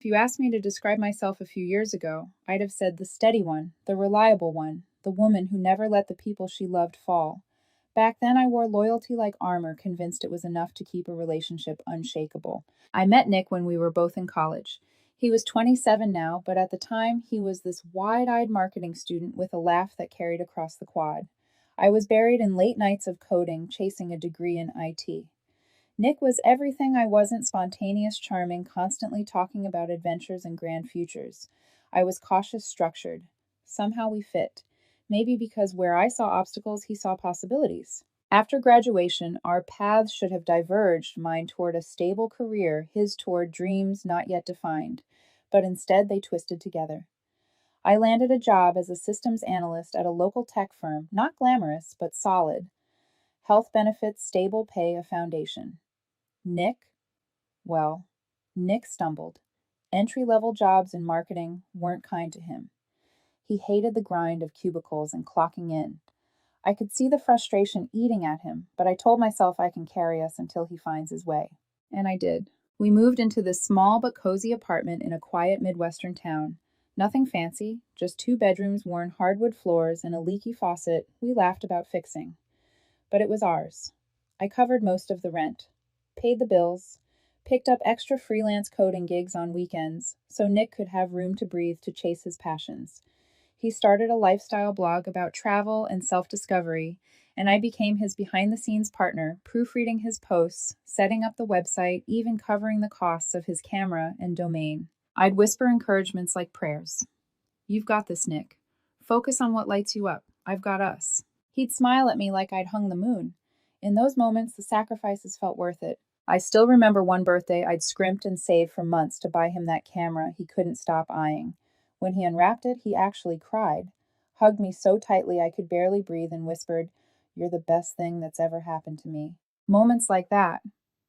If you asked me to describe myself a few years ago, I'd have said the steady one, the reliable one, the woman who never let the people she loved fall. Back then, I wore loyalty like armor, convinced it was enough to keep a relationship unshakable. I met Nick when we were both in college. He was 27 now, but at the time, he was this wide eyed marketing student with a laugh that carried across the quad. I was buried in late nights of coding, chasing a degree in IT. Nick was everything I wasn't: spontaneous, charming, constantly talking about adventures and grand futures. I was cautious, structured. Somehow we fit. Maybe because where I saw obstacles, he saw possibilities. After graduation, our paths should have diverged, mine toward a stable career, his toward dreams not yet defined. But instead, they twisted together. I landed a job as a systems analyst at a local tech firm, not glamorous, but solid. Health benefits, stable pay, a foundation. Nick? Well, Nick stumbled. Entry-level jobs in marketing weren't kind to him. He hated the grind of cubicles and clocking in. I could see the frustration eating at him, but I told myself I can carry us until he finds his way. And I did. We moved into this small but cozy apartment in a quiet Midwestern town. Nothing fancy, just 2 bedrooms, worn hardwood floors, and a leaky faucet we laughed about fixing. But it was ours. I covered most of the rent, paid the bills, picked up extra freelance coding gigs on weekends so Nick could have room to breathe to chase his passions. He started a lifestyle blog about travel and self-discovery, and I became his behind-the-scenes partner, proofreading his posts, setting up the website, even covering the costs of his camera and domain. I'd whisper encouragements like prayers. "You've got this, Nick. Focus on what lights you up. I've got us." He'd smile at me like I'd hung the moon. In those moments, the sacrifices felt worth it. I still remember one birthday I'd scrimped and saved for months to buy him that camera he couldn't stop eyeing. When he unwrapped it, he actually cried, hugged me so tightly I could barely breathe, and whispered, "You're the best thing that's ever happened to me." Moments like that,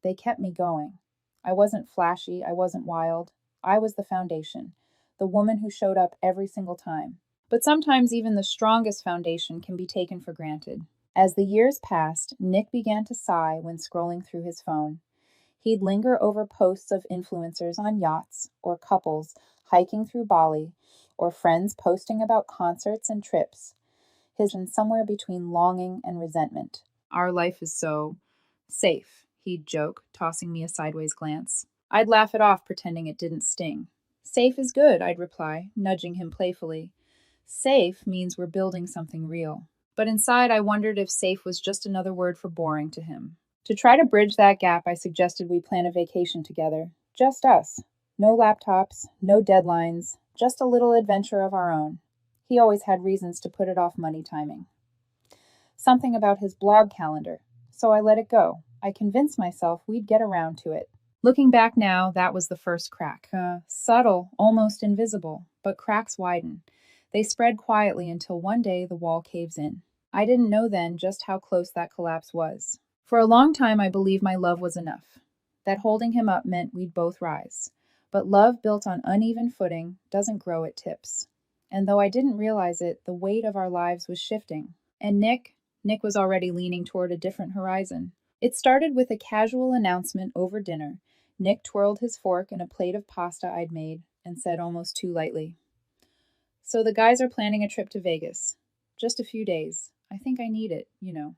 they kept me going. I wasn't flashy, I wasn't wild. I was the foundation, the woman who showed up every single time. But sometimes even the strongest foundation can be taken for granted. As the years passed, Nick began to sigh when scrolling through his phone. He'd linger over posts of influencers on yachts, or couples hiking through Bali, or friends posting about concerts and trips. His and somewhere between longing and resentment. "Our life is so safe," he'd joke, tossing me a sideways glance. I'd laugh it off, pretending it didn't sting. "Safe is good," I'd reply, nudging him playfully. "Safe means we're building something real." But inside, I wondered if safe was just another word for boring to him. To try to bridge that gap, I suggested we plan a vacation together. Just us. No laptops, no deadlines, just a little adventure of our own. He always had reasons to put it off: money timing. Something about his blog calendar. So I let it go. I convinced myself we'd get around to it. Looking back now, that was the first crack. Subtle, almost invisible, but cracks widen. They spread quietly until one day the wall caves in. I didn't know then just how close that collapse was. For a long time, I believed my love was enough, that holding him up meant we'd both rise. But love built on uneven footing doesn't grow at tips. And though I didn't realize it, the weight of our lives was shifting. And Nick was already leaning toward a different horizon. It started with a casual announcement over dinner. Nick twirled his fork in a plate of pasta I'd made and said almost too lightly, "So the guys are planning a trip to Vegas. Just a few days. I think I need it, you know.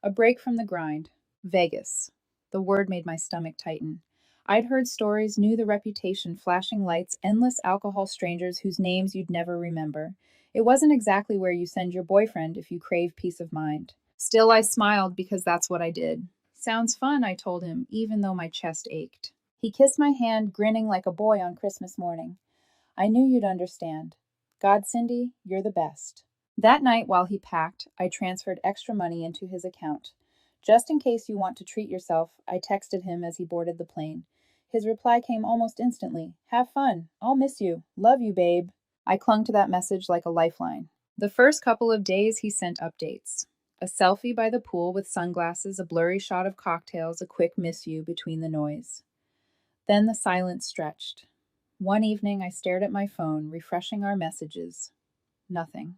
A break from the grind." Vegas. The word made my stomach tighten. I'd heard stories, knew the reputation: flashing lights, endless alcohol, strangers whose names you'd never remember. It wasn't exactly where you send your boyfriend if you crave peace of mind. Still, I smiled because that's what I did. "Sounds fun," I told him, even though my chest ached. He kissed my hand, grinning like a boy on Christmas morning. "I knew you'd understand. God, Cindy, you're the best." That night, while he packed, I transferred extra money into his account. "Just in case you want to treat yourself," I texted him as he boarded the plane. His reply came almost instantly. "Have fun. I'll miss you. Love you, babe." I clung to that message like a lifeline. The first couple of days, he sent updates. A selfie by the pool with sunglasses, a blurry shot of cocktails, a quick "miss you" between the noise. Then the silence stretched. One evening, I stared at my phone, refreshing our messages. Nothing.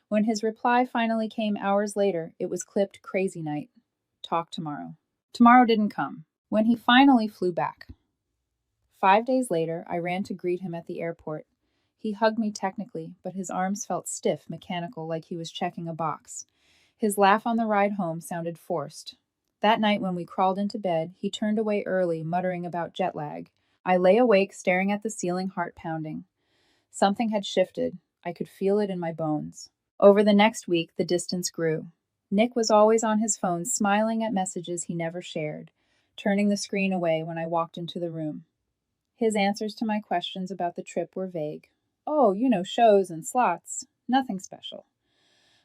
When his reply finally came hours later, it was clipped "crazy night. Talk tomorrow." Tomorrow didn't come. When he finally flew back. 5 days later, I ran to greet him at the airport. He hugged me technically, but his arms felt stiff, mechanical, like he was checking a box. His laugh on the ride home sounded forced. That night when we crawled into bed, he turned away early, muttering about jet lag. I lay awake, staring at the ceiling, heart pounding. Something had shifted. I could feel it in my bones. Over the next week, the distance grew. Nick was always on his phone, smiling at messages he never shared, turning the screen away when I walked into the room. His answers to my questions about the trip were vague. Oh, shows and slots. Nothing special.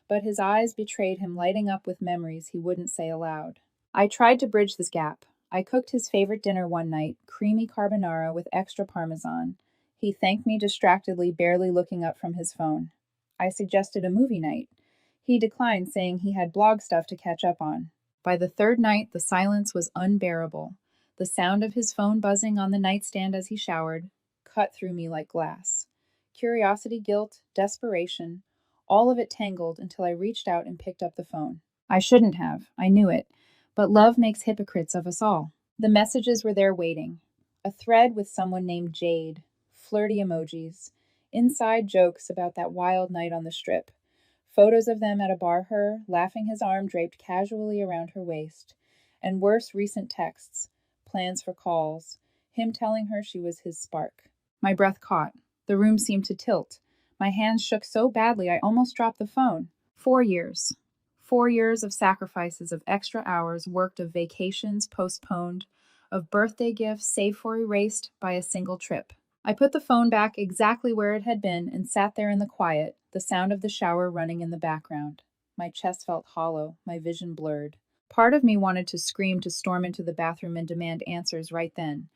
But his eyes betrayed him, lighting up with memories he wouldn't say aloud. I tried to bridge this gap. I cooked his favorite dinner one night, creamy carbonara with extra parmesan. He thanked me distractedly, barely looking up from his phone. I suggested a movie night. He declined, saying he had blog stuff to catch up on. By the third night, the silence was unbearable. The sound of his phone buzzing on the nightstand as he showered cut through me like glass. Curiosity, guilt, desperation, all of it tangled until I reached out and picked up the phone. I shouldn't have, I knew it, but love makes hypocrites of us all. The messages were there waiting. A thread with someone named Jade, flirty emojis, inside jokes about that wild night on the strip, photos of them at a bar, her laughing, his arm draped casually around her waist, and worse, recent texts, plans for calls, him telling her she was his spark. My breath caught. The room seemed to tilt. My hands shook so badly I almost dropped the phone. 4 years. 4 years of sacrifices, of extra hours worked, of vacations postponed, of birthday gifts saved for erased by a single trip. I put the phone back exactly where it had been and sat there in the quiet, the sound of the shower running in the background. My chest felt hollow, my vision blurred. Part of me wanted to scream, to storm into the bathroom and demand answers right then.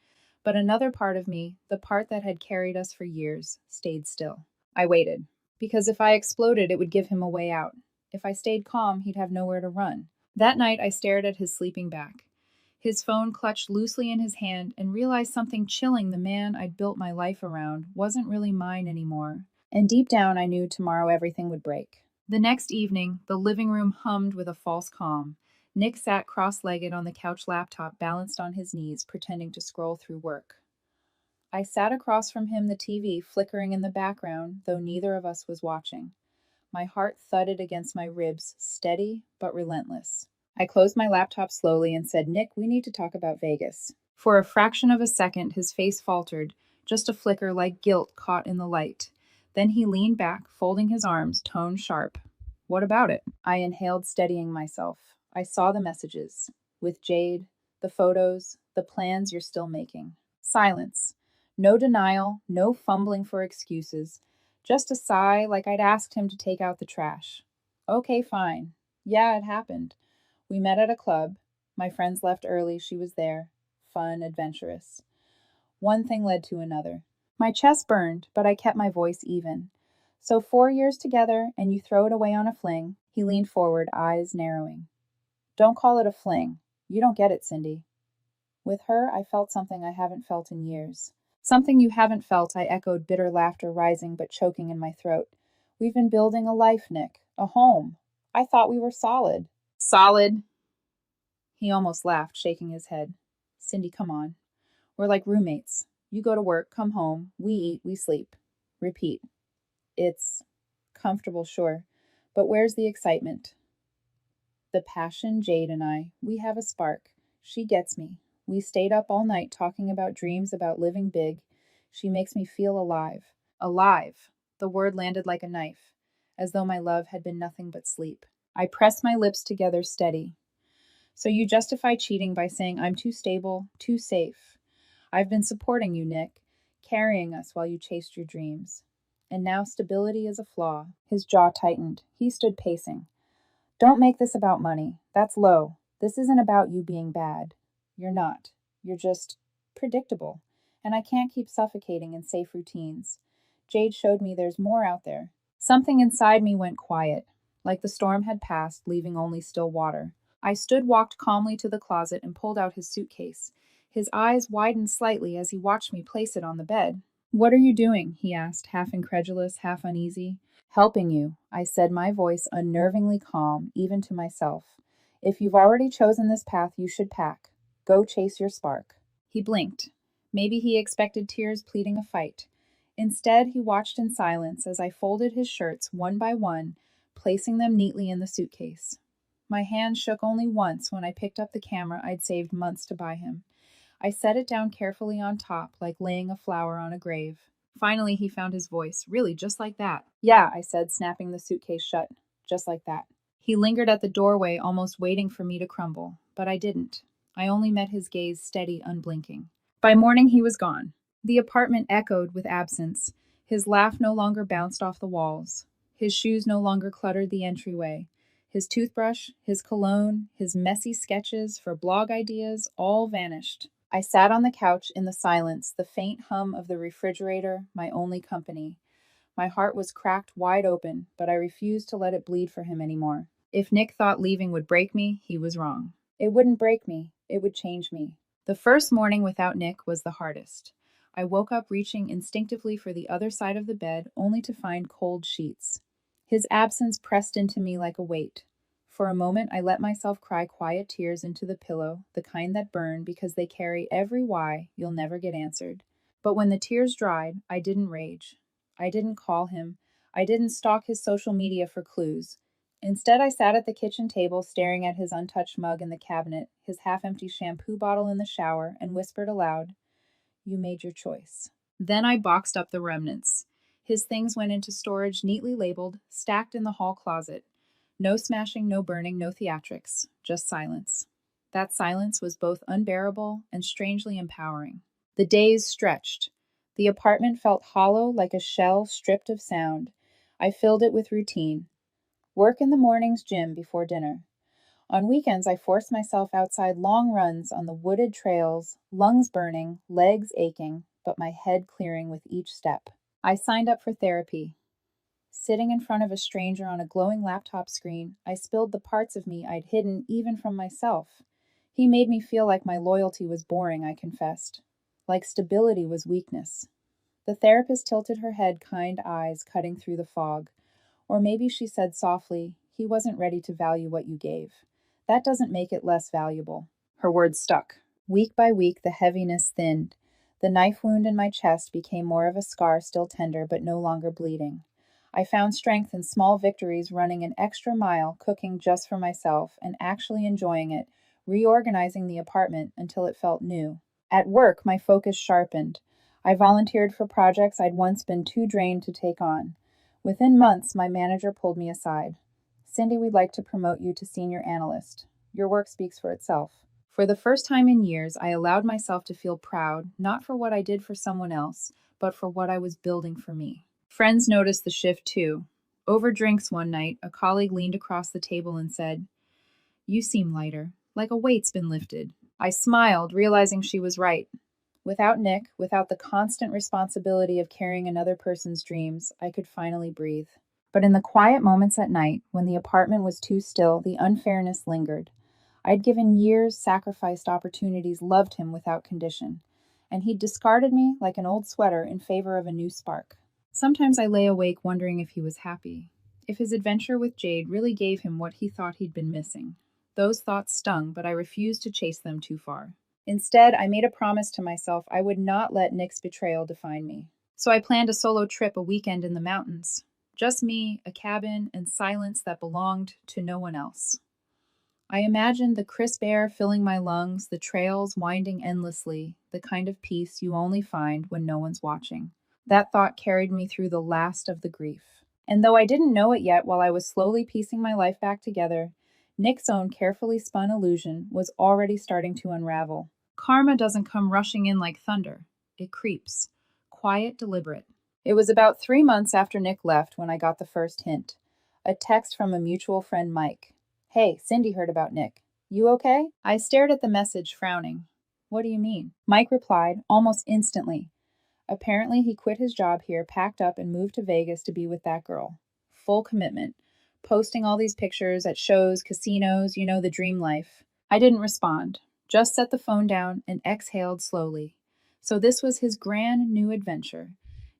But another part of me, the part that had carried us for years, stayed still. I waited, because if I exploded, it would give him a way out. If I stayed calm, he'd have nowhere to run. That night, I stared at his sleeping back, his phone clutched loosely in his hand, and realized something chilling. The man I'd built my life around wasn't really mine anymore. And deep down, I knew tomorrow everything would break. The next evening, the living room hummed with a false calm. Nick sat cross-legged on the couch laptop balanced on his knees, pretending to scroll through work. I sat across from him, the TV flickering in the background, though neither of us was watching. My heart thudded against my ribs, steady but relentless. I closed my laptop slowly and said, Nick, we need to talk about Vegas. For a fraction of a second, his face faltered, just a flicker like guilt caught in the light. Then he leaned back, folding his arms, tone sharp. What about it? I inhaled, steadying myself. I saw the messages. With Jade, the photos, the plans you're still making. Silence. No denial, no fumbling for excuses. Just a sigh, like I'd asked him to take out the trash. Okay, fine. Yeah, it happened. We met at a club. My friends left early. She was there. Fun, adventurous. One thing led to another. My chest burned, but I kept my voice even. So 4 years together, and you throw it away on a fling? He leaned forward, eyes narrowing. Don't call it a fling. You don't get it, Cindy. With her, I felt something I haven't felt in years. Something you haven't felt, I echoed, bitter laughter rising but choking in my throat. We've been building a life, Nick. A home. I thought we were solid. Solid? He almost laughed, shaking his head. Cindy, come on. We're like roommates. You go to work, come home, we eat, we sleep. Repeat. It's comfortable, sure, but where's the excitement? The passion, Jade and I, we have a spark. She gets me. We stayed up all night talking about dreams, about living big. She makes me feel alive. Alive. The word landed like a knife, as though my love had been nothing but sleep. I pressed my lips together, steady. So you justify cheating by saying I'm too stable, too safe. I've been supporting you, Nick, carrying us while you chased your dreams. And now stability is a flaw. His jaw tightened. He stood pacing. Don't make this about money. That's low. This isn't about you being bad. You're not. You're just predictable. And I can't keep suffocating in safe routines. Jade showed me there's more out there. Something inside me went quiet, like the storm had passed, leaving only still water. I walked calmly to the closet and pulled out his suitcase. His eyes widened slightly as he watched me place it on the bed. What are you doing? He asked, half incredulous, half uneasy. Helping you, I said, my voice unnervingly calm, even to myself. If you've already chosen this path, you should pack. Go chase your spark. He blinked. Maybe he expected tears pleading a fight. Instead, he watched in silence as I folded his shirts one by one, placing them neatly in the suitcase. My hand shook only once when I picked up the camera I'd saved months to buy him. I set it down carefully on top, like laying a flower on a grave. Finally, he found his voice, really just like that. Yeah, I said, snapping the suitcase shut. Just like that. He lingered at the doorway, almost waiting for me to crumble, but I didn't. I only met his gaze steady, unblinking. By morning, he was gone. The apartment echoed with absence. His laugh no longer bounced off the walls. His shoes no longer cluttered the entryway. His toothbrush, his cologne, his messy sketches for blog ideas all vanished. I sat on the couch in the silence, the faint hum of the refrigerator, my only company. My heart was cracked wide open, but I refused to let it bleed for him anymore. If Nick thought leaving would break me, he was wrong. It wouldn't break me, it would change me. The first morning without Nick was the hardest. I woke up reaching instinctively for the other side of the bed, only to find cold sheets. His absence pressed into me like a weight. For a moment, I let myself cry quiet tears into the pillow, the kind that burn because they carry every why you'll never get answered. But when the tears dried, I didn't rage. I didn't call him. I didn't stalk his social media for clues. Instead, I sat at the kitchen table staring at his untouched mug in the cabinet, his half-empty shampoo bottle in the shower, and whispered aloud, "You made your choice." Then I boxed up the remnants. His things went into storage neatly labeled, stacked in the hall closet. No smashing, no burning, no theatrics, just silence. That silence was both unbearable and strangely empowering. The days stretched. The apartment felt hollow like a shell stripped of sound. I filled it with routine. Work in the mornings, gym before dinner. On weekends, I forced myself outside long runs on the wooded trails, lungs burning, legs aching, but my head clearing with each step. I signed up for therapy. Sitting in front of a stranger on a glowing laptop screen, I spilled the parts of me I'd hidden even from myself. He made me feel like my loyalty was boring, I confessed. Like stability was weakness. The therapist tilted her head, kind eyes cutting through the fog. Or maybe she said softly, "He wasn't ready to value what you gave. That doesn't make it less valuable." Her words stuck. Week by week, the heaviness thinned. The knife wound in my chest became more of a scar, still tender, but no longer bleeding. I found strength in small victories, running an extra mile, cooking just for myself, and actually enjoying it, reorganizing the apartment until it felt new. At work, my focus sharpened. I volunteered for projects I'd once been too drained to take on. Within months, my manager pulled me aside. "Cindy, we'd like to promote you to senior analyst. Your work speaks for itself." For the first time in years, I allowed myself to feel proud, not for what I did for someone else, but for what I was building for me. Friends noticed the shift too. Over drinks one night, a colleague leaned across the table and said, "You seem lighter, like a weight's been lifted." I smiled, realizing she was right. Without Nick, without the constant responsibility of carrying another person's dreams, I could finally breathe. But in the quiet moments at night, when the apartment was too still, the unfairness lingered. I'd given years, sacrificed opportunities, loved him without condition. And he'd discarded me like an old sweater in favor of a new spark. Sometimes I lay awake wondering if he was happy, if his adventure with Jade really gave him what he thought he'd been missing. Those thoughts stung, but I refused to chase them too far. Instead, I made a promise to myself I would not let Nick's betrayal define me. So I planned a solo trip, a weekend in the mountains. Just me, a cabin, and silence that belonged to no one else. I imagined the crisp air filling my lungs, the trails winding endlessly, the kind of peace you only find when no one's watching. That thought carried me through the last of the grief. And though I didn't know it yet while I was slowly piecing my life back together, Nick's own carefully spun illusion was already starting to unravel. Karma doesn't come rushing in like thunder. It creeps. Quiet, deliberate. It was about 3 months after Nick left when I got the first hint. A text from a mutual friend, Mike. "Hey, Cindy heard about Nick. You okay?" I stared at the message, frowning. "What do you mean?" Mike replied, almost instantly. Apparently, he quit his job here, packed up, and moved to Vegas to be with that girl. Full commitment. Posting all these pictures at shows, casinos, the dream life. I didn't respond. Just set the phone down and exhaled slowly. So this was his grand new adventure.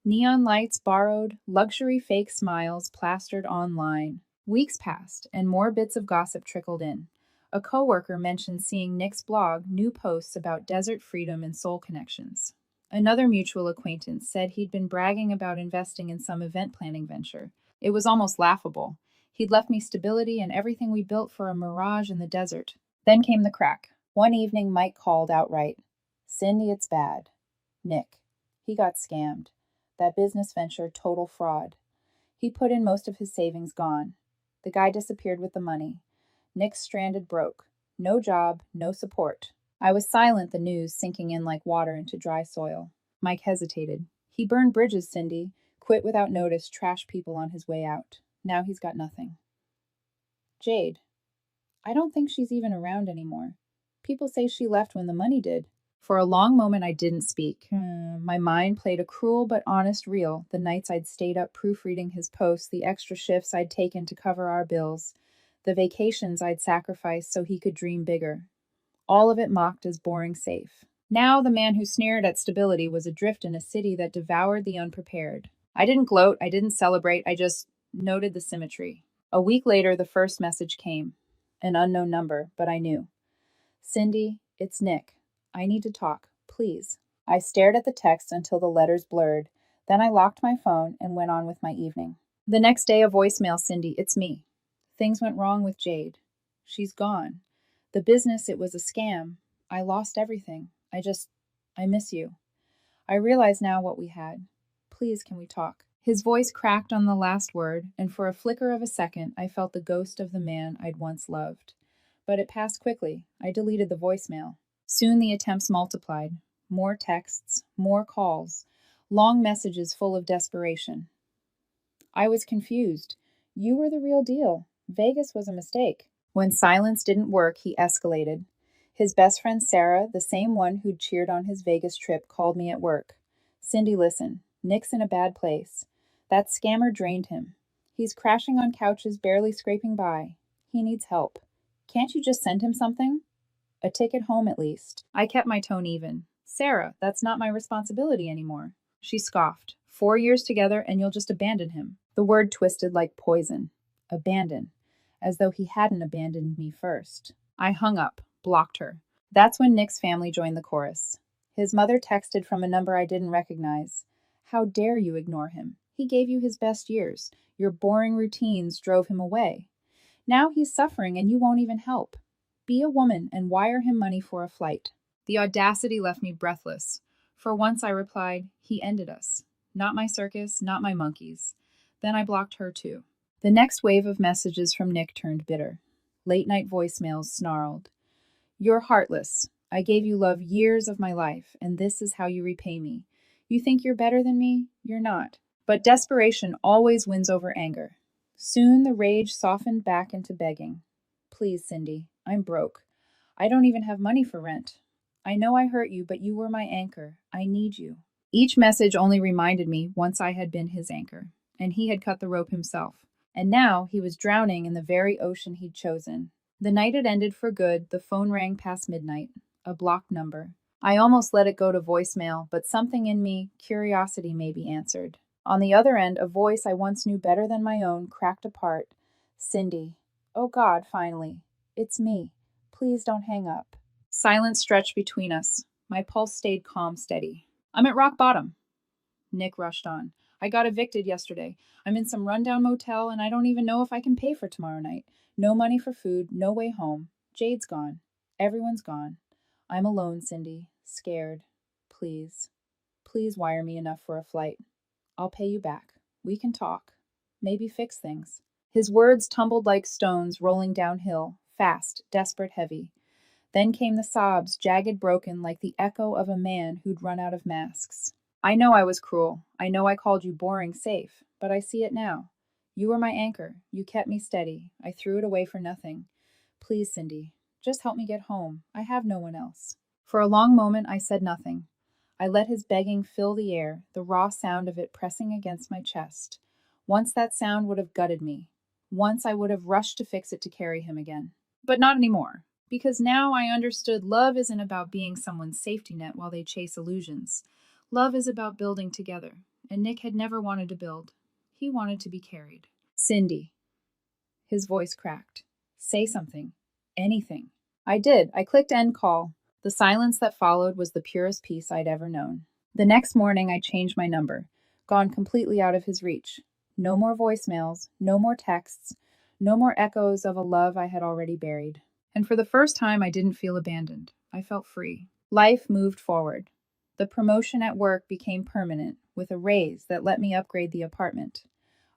Neon lights borrowed, luxury fake smiles plastered online. Weeks passed, and more bits of gossip trickled in. A coworker mentioned seeing Nick's blog new posts about desert freedom and soul connections. Another mutual acquaintance said he'd been bragging about investing in some event planning venture. It was almost laughable. He'd left me stability and everything we built for a mirage in the desert. Then came the crack. One evening, Mike called outright, "Cindy, it's bad. Nick. He got scammed. That business venture, total fraud. He put in most of his savings gone. The guy disappeared with the money. Nick's stranded broke. No job, no support." I was silent, the news sinking in like water into dry soil. Mike hesitated. "He burned bridges, Cindy. Quit without notice, trashed people on his way out. Now he's got nothing." "Jade. I don't think she's even around anymore. People say she left when the money did." For a long moment, I didn't speak. My mind played a cruel but honest reel, the nights I'd stayed up proofreading his posts, the extra shifts I'd taken to cover our bills, the vacations I'd sacrificed so he could dream bigger. All of it mocked as boring safe. Now the man who sneered at stability was adrift in a city that devoured the unprepared. I didn't gloat, I didn't celebrate, I just noted the symmetry. A week later, the first message came. An unknown number, but I knew. "Cindy, it's Nick. I need to talk, please." I stared at the text until the letters blurred. Then I locked my phone and went on with my evening. The next day, a voicemail: "Cindy, it's me. Things went wrong with Jade. She's gone. The business, it was a scam. I lost everything. I miss you. I realize now what we had. Please, can we talk?" His voice cracked on the last word, and for a flicker of a second, I felt the ghost of the man I'd once loved. But it passed quickly. I deleted the voicemail. Soon the attempts multiplied. More texts, more calls, long messages full of desperation. I was confused. "You were the real deal. Vegas was a mistake." When silence didn't work, he escalated. His best friend Sarah, the same one who'd cheered on his Vegas trip, called me at work. "Cindy, listen. Nick's in a bad place. That scammer drained him. He's crashing on couches, barely scraping by. He needs help. Can't you just send him something? A ticket home, at least." I kept my tone even. "Sarah, that's not my responsibility anymore." She scoffed. "4 years together and you'll just abandon him." The word twisted like poison. Abandon. As though he hadn't abandoned me first. I hung up, blocked her. That's when Nick's family joined the chorus. His mother texted from a number I didn't recognize. "How dare you ignore him? He gave you his best years. Your boring routines drove him away. Now he's suffering and you won't even help. Be a woman and wire him money for a flight." The audacity left me breathless. For once I replied, "He ended us. Not my circus, not my monkeys." Then I blocked her too. The next wave of messages from Nick turned bitter. Late night voicemails snarled. "You're heartless. I gave you love years of my life, and this is how you repay me. You think you're better than me? You're not." But desperation always wins over anger. Soon the rage softened back into begging. "Please, Cindy, I'm broke. I don't even have money for rent. I know I hurt you, but you were my anchor. I need you." Each message only reminded me once I had been his anchor, and he had cut the rope himself. And now he was drowning in the very ocean he'd chosen. The night had ended for good. The phone rang past midnight. A blocked number. I almost let it go to voicemail, but something in me, curiosity maybe, answered. On the other end, a voice I once knew better than my own cracked apart. "Cindy. Oh God, finally. It's me. Please don't hang up." Silence stretched between us. My pulse stayed calm, steady. "I'm at rock bottom." Nick rushed on. "I got evicted yesterday. I'm in some rundown motel, and I don't even know if I can pay for tomorrow night. No money for food, no way home. Jade's gone. Everyone's gone. I'm alone, Cindy. Scared. Please. Please wire me enough for a flight. I'll pay you back. We can talk. Maybe fix things." His words tumbled like stones rolling downhill, fast, desperate, heavy. Then came the sobs, jagged, broken, like the echo of a man who'd run out of masks. "I know I was cruel. I know I called you boring safe, but I see it now. You were my anchor. You kept me steady. I threw it away for nothing. Please, Cindy, just help me get home. I have no one else." For a long moment, I said nothing. I let his begging fill the air, the raw sound of it pressing against my chest. Once that sound would have gutted me. Once I would have rushed to fix it to carry him again. But not anymore. Because now I understood love isn't about being someone's safety net while they chase illusions. Love is about building together, and Nick had never wanted to build. He wanted to be carried. "Cindy." His voice cracked. "Say something. Anything." I did. I clicked end call. The silence that followed was the purest peace I'd ever known. The next morning, I changed my number, gone completely out of his reach. No more voicemails, no more texts, no more echoes of a love I had already buried. And for the first time, I didn't feel abandoned. I felt free. Life moved forward. The promotion at work became permanent, with a raise that let me upgrade the apartment.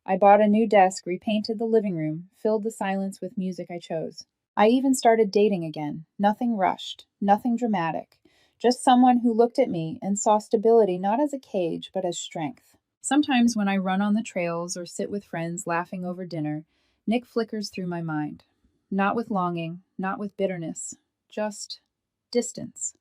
I bought a new desk, repainted the living room, filled the silence with music I chose. I even started dating again. Nothing rushed, nothing dramatic. Just someone who looked at me and saw stability not as a cage, but as strength. Sometimes when I run on the trails or sit with friends laughing over dinner, Nick flickers through my mind. Not with longing, not with bitterness, just distance.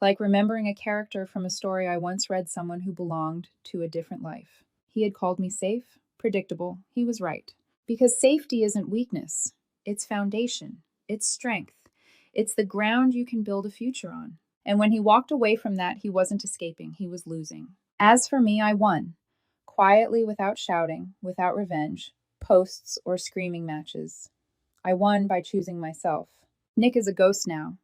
Like remembering a character from a story I once read someone who belonged to a different life. He had called me safe, predictable. He was right. Because safety isn't weakness, it's foundation, it's strength. It's the ground you can build a future on. And when he walked away from that, he wasn't escaping, he was losing. As for me, I won. Quietly, without shouting, without revenge, posts, or screaming matches. I won by choosing myself. Nick is a ghost now,